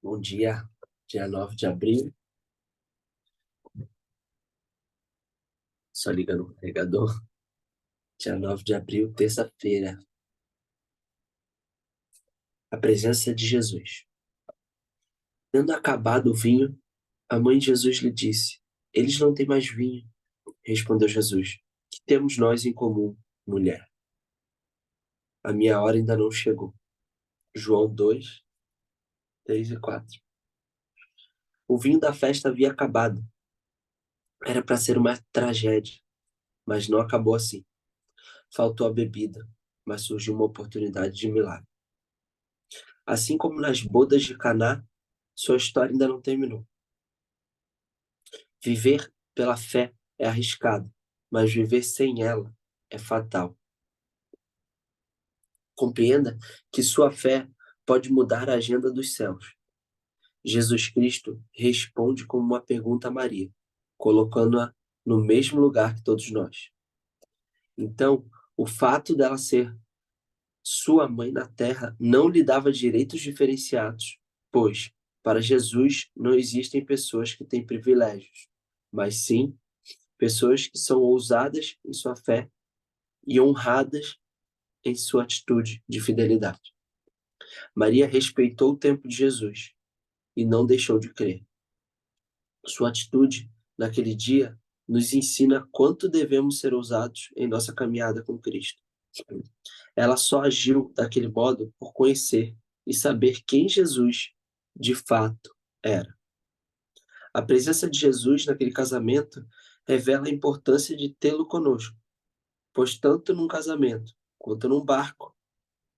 Bom dia, dia 9 de abril, só ligando o carregador. Dia 9 de abril, terça-feira, a presença de Jesus. Tendo acabado o vinho, a mãe de Jesus lhe disse: Eles não têm mais vinho. Respondeu Jesus: Que temos nós em comum, mulher? A minha hora ainda não chegou. João 2, 3 e 4. O vinho da festa havia acabado. Era para ser uma tragédia, mas não acabou assim. Faltou a bebida, mas surgiu uma oportunidade de milagre. Assim como nas bodas de Caná, sua história ainda não terminou. Viver pela fé é arriscado, mas viver sem ela é fatal. Compreenda que sua fé pode mudar a agenda dos céus. Jesus Cristo responde com uma pergunta a Maria, colocando-a no mesmo lugar que todos nós. Então, o fato dela ser sua mãe na terra não lhe dava direitos diferenciados, pois, para Jesus, não existem pessoas que têm privilégios, mas sim pessoas que são ousadas em sua fé e honradas em sua atitude de fidelidade. Maria respeitou o tempo de Jesus e não deixou de crer. Sua atitude naquele dia nos ensina quanto devemos ser ousados em nossa caminhada com Cristo. Ela só agiu daquele modo por conhecer e saber quem Jesus de fato era. A presença de Jesus naquele casamento revela a importância de tê-lo conosco, pois tanto num casamento quanto num barco,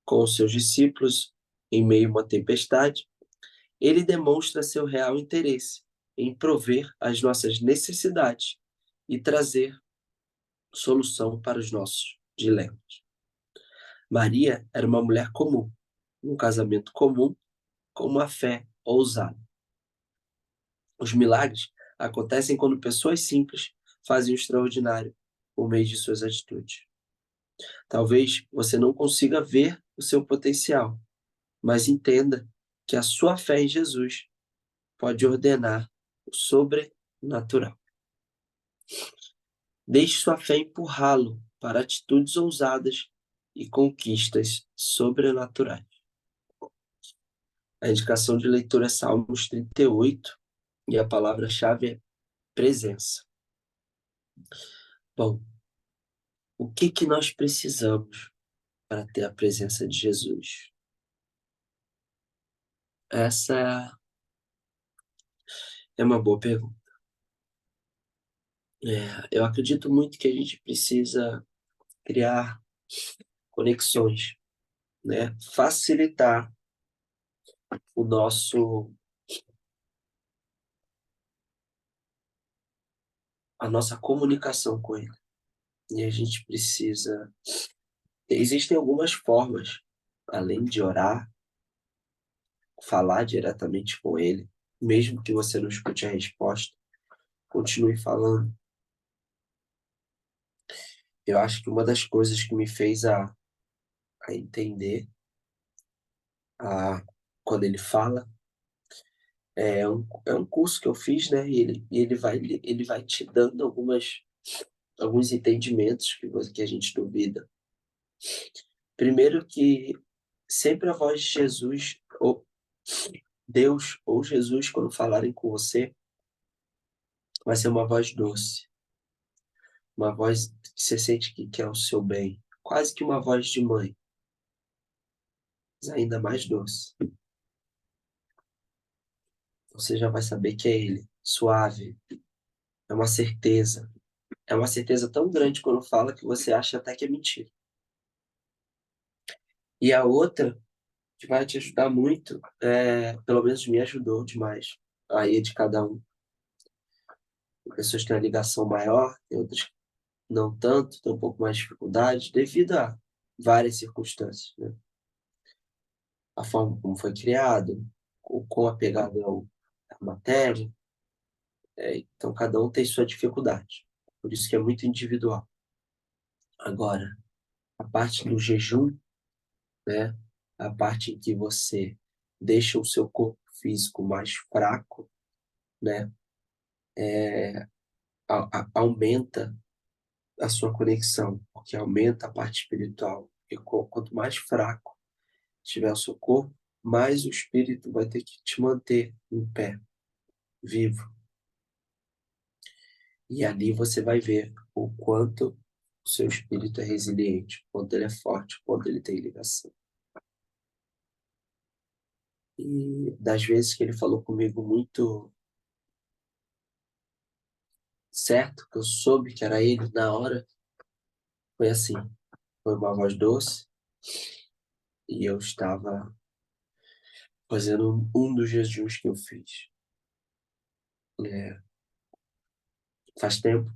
com os seus discípulos em meio a uma tempestade, ele demonstra seu real interesse em prover as nossas necessidades e trazer solução para os nossos dilemas. Maria era uma mulher comum, um casamento comum, com uma fé ousada. Os milagres acontecem quando pessoas simples fazem o extraordinário por meio de suas atitudes. Talvez você não consiga ver o seu potencial, mas entenda que a sua fé em Jesus pode ordenar o sobrenatural. Deixe sua fé empurrá-lo para atitudes ousadas e conquistas sobrenaturais. A indicação de leitura é Salmos 38 e a palavra-chave é presença. Bom, o que nós precisamos para ter a presença de Jesus? Essa é uma boa pergunta. Eu acredito muito que a gente precisa criar conexões, né? Facilitar o a nossa comunicação com ele. E a gente precisa. Existem algumas formas, além de orar, falar diretamente com ele, mesmo que você não escute a resposta, continue falando. Eu acho que uma das coisas que me fez a entender quando ele fala é um curso que eu fiz, né? E ele vai te dando alguns entendimentos que a gente duvida. Primeiro que sempre a voz de Jesus, ou Deus, ou Jesus, quando falarem com você, vai ser uma voz doce. Uma voz que você sente que quer o seu bem. Quase que uma voz de mãe, mas ainda mais doce. Você já vai saber que é ele, suave. É uma certeza. É uma certeza tão grande quando fala que você acha até que é mentira. E a outra, que vai te ajudar muito, pelo menos me ajudou demais. Aí é de cada um. Pessoas têm uma ligação maior, tem outras que não tanto, têm um pouco mais de dificuldade, devido a várias circunstâncias, né? A forma como foi criado, o quão apegado à matéria. Então, cada um tem sua dificuldade. Por isso que é muito individual. Agora, a parte do jejum, né? A parte em que você deixa o seu corpo físico mais fraco, né? Aumenta a sua conexão, porque aumenta a parte espiritual. E quanto mais fraco estiver o seu corpo, mais o espírito vai ter que te manter em pé, vivo. E ali você vai ver o quanto o seu espírito é resiliente, o quanto ele é forte, o quanto ele tem ligação. E das vezes que ele falou comigo muito certo, que eu soube que era ele na hora, foi assim, foi uma voz doce, e eu estava fazendo um dos jejuns que eu fiz. É, faz tempo,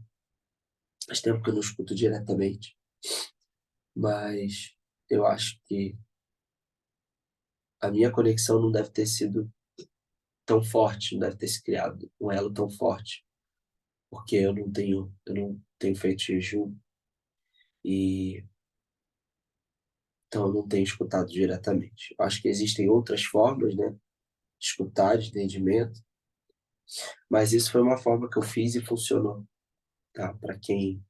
faz tempo que eu não escuto diretamente, mas eu acho que a minha conexão não deve ter sido tão forte, não deve ter se criado um elo tão forte, porque eu não tenho feito jejum e então eu não tenho escutado diretamente. Eu acho que existem outras formas, né, de escutar, de entendimento, mas isso foi uma forma que eu fiz e funcionou, tá? Para quem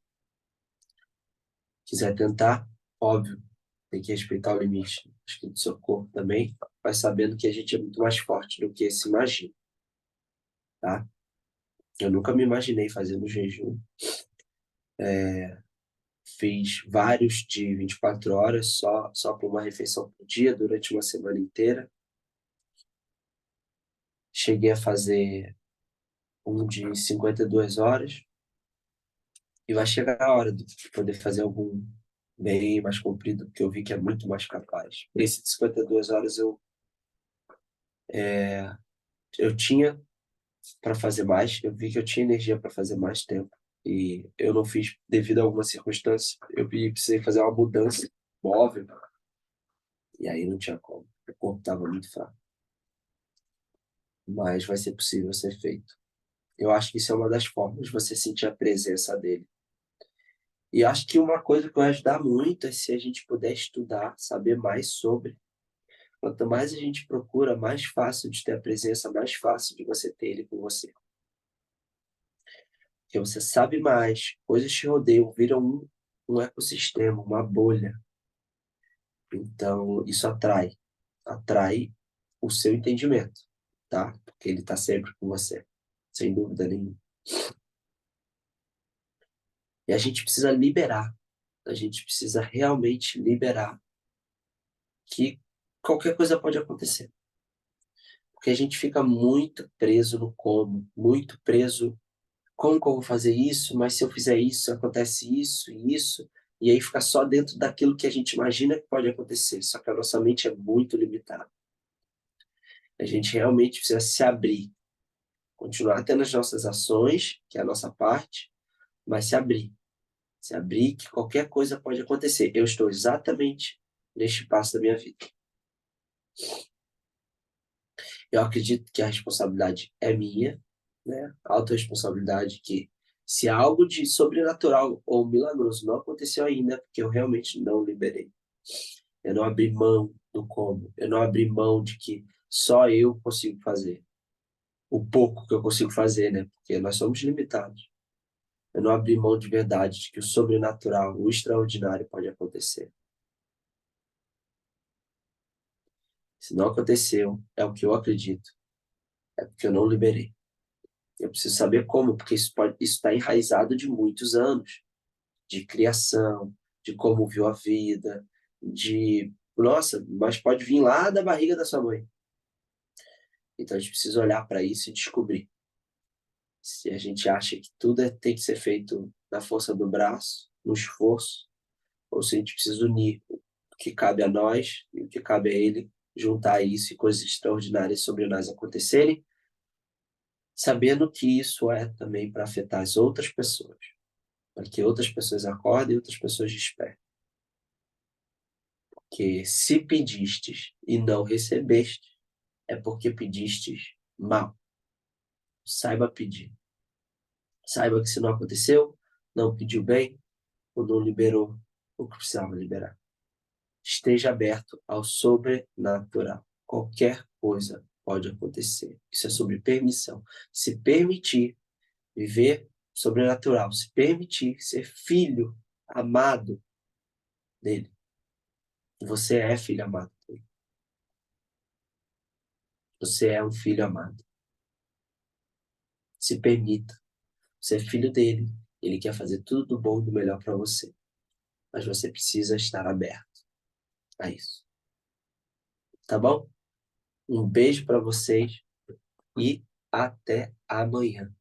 quiser tentar, óbvio, tem que respeitar o limite, acho que do seu corpo também, mas sabendo que a gente é muito mais forte do que se imagina, tá? Eu nunca me imaginei fazendo jejum. Fiz vários de 24 horas, só com uma refeição por dia, durante uma semana inteira. Cheguei a fazer um de 52 horas, e vai chegar a hora de poder fazer algum bem mais comprido, porque eu vi que é muito mais capaz. Esse de 52 horas eu tinha para fazer mais, eu vi que eu tinha energia para fazer mais tempo, e eu não fiz devido a alguma circunstância. Precisei fazer uma mudança móvel, e aí não tinha como. O corpo estava muito fraco. Mas vai ser possível ser feito. Eu acho que isso é uma das formas de você sentir a presença dele. E acho que uma coisa que vai ajudar muito é se a gente puder estudar, saber mais sobre. Quanto mais a gente procura, mais fácil de ter a presença, mais fácil de você ter ele com você. Porque você sabe mais, coisas te rodeiam, viram um ecossistema, uma bolha. Então, isso atrai o seu entendimento, tá? Porque ele está sempre com você, sem dúvida nenhuma. E a gente precisa liberar, a gente precisa realmente liberar que qualquer coisa pode acontecer. Porque a gente fica muito preso no como, muito preso, como que eu vou fazer isso, mas se eu fizer isso, acontece isso e isso, e aí fica só dentro daquilo que a gente imagina que pode acontecer, só que a nossa mente é muito limitada. A gente realmente precisa se abrir, continuar tendo as nossas ações, que é a nossa parte, mas se abrir que qualquer coisa pode acontecer. Eu estou exatamente neste passo da minha vida. Eu acredito que a responsabilidade é minha, né? A autorresponsabilidade que se algo de sobrenatural ou milagroso não aconteceu ainda, é porque eu realmente não liberei. Eu não abri mão do como. Eu não abri mão de que só eu consigo fazer. O pouco que eu consigo fazer, né? Porque nós somos limitados. Eu não abri mão de verdade de que o sobrenatural, o extraordinário pode acontecer. Se não aconteceu, é o que eu acredito. É porque eu não liberei. Eu preciso saber como, porque isso está enraizado de muitos anos, de criação, de como viu a vida, de, nossa, mas pode vir lá da barriga da sua mãe. Então a gente precisa olhar para isso e descobrir. Se a gente acha que tudo tem que ser feito na força do braço, no esforço, ou se a gente precisa unir o que cabe a nós e o que cabe a ele, juntar isso e coisas extraordinárias sobre nós acontecerem, sabendo que isso é também para afetar as outras pessoas, para que outras pessoas acordem e outras pessoas despertem. Que se pedistes e não recebestes, é porque pedistes mal. Saiba pedir. Saiba que se não aconteceu, não pediu bem, ou não liberou o que precisava liberar. Esteja aberto ao sobrenatural. Qualquer coisa pode acontecer. Isso é sobre permissão. Se permitir viver sobrenatural, se permitir ser filho amado dele. Você é filho amado dele. Você é um filho amado. Se permita. Você é filho dele. Ele quer fazer tudo do bom e do melhor para você. Mas você precisa estar aberto a isso. Tá bom? Um beijo para vocês e até amanhã.